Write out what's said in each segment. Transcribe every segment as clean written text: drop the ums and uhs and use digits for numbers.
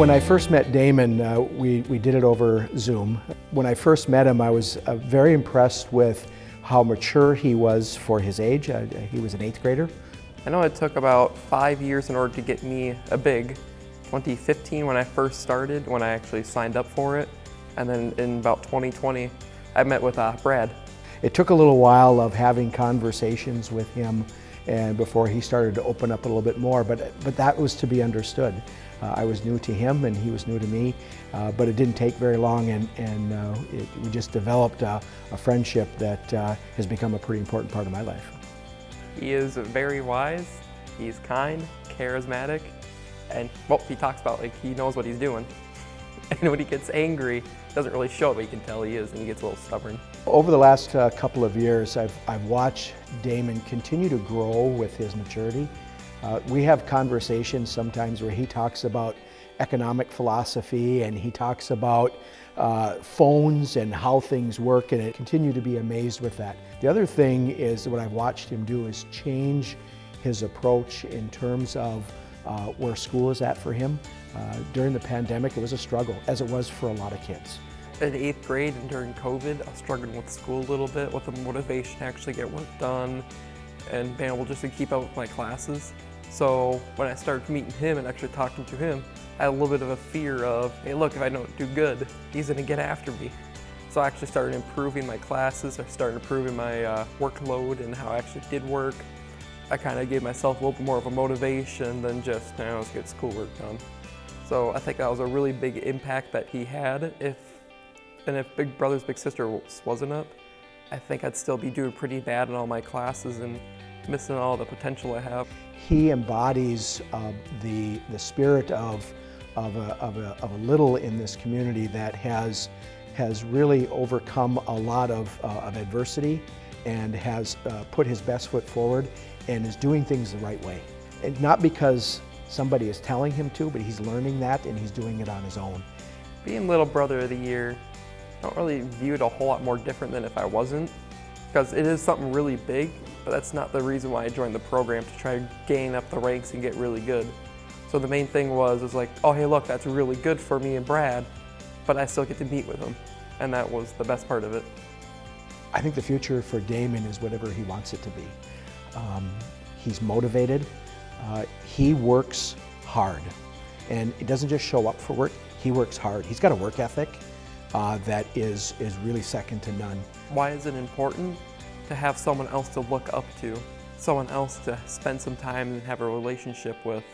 When I first met Damin, we did it over Zoom. When I first met him, I was very impressed with how mature he was for his age. He was an 8th grader. I know it took about 5 years in order to get me a big. 2015 when I first started, when I actually signed up for it. And then in about 2020, I met with Brad. It took a little while of having conversations with him and before he started to open up a little bit more, but that was to be understood. I was new to him and he was new to me, but it didn't take very long, and we just developed a friendship that has become a pretty important part of my life. He is very wise, he's kind, charismatic, and well, he talks about like he knows what he's doing. And when he gets angry, it doesn't really show it, but you can tell he is, and he gets a little stubborn. Over the last couple of years, I've watched Damin continue to grow with his maturity. We have conversations sometimes where he talks about economic philosophy and he talks about phones and how things work, and I continue to be amazed with that. The other thing is what I've watched him do is change his approach in terms of where school is at for him. During the pandemic, it was a struggle, as it was for a lot of kids. In 8th grade and during COVID, I was struggling with school a little bit, with the motivation to actually get work done and being able just to keep up with my classes. So when I started meeting him and actually talking to him, I had a little bit of a fear of, hey look, if I don't do good, he's gonna get after me. So I actually started improving my classes, I started improving my workload and how I actually did work. I kind of gave myself a little bit more of a motivation than just, let's get schoolwork done. So I think that was a really big impact that he had. If Big Brothers Big Sister wasn't up, I think I'd still be doing pretty bad in all my classes and missing all the potential I have. He embodies the spirit of a little in this community that has really overcome a lot of adversity and has put his best foot forward and is doing things the right way. And not because somebody is telling him to, but he's learning that and he's doing it on his own. Being Little Brother of the Year, I don't really view it a whole lot more different than if I wasn't, because it is something really big, but that's not the reason why I joined the program, to try to gain up the ranks and get really good. So the main thing was like, oh hey look, that's really good for me and Brad, but I still get to meet with him, and that was the best part of it. I think the future for Damin is whatever he wants it to be. He's motivated, he works hard, and it doesn't just show up for work, he works hard. He's got a work ethic that is really second to none. Why is it important to have someone else to look up to, someone else to spend some time and have a relationship with?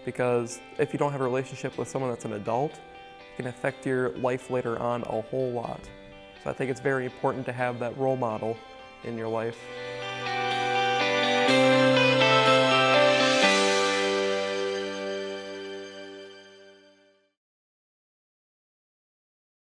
Because if you don't have a relationship with someone that's an adult, it can affect your life later on a whole lot. So I think it's very important to have that role model in your life.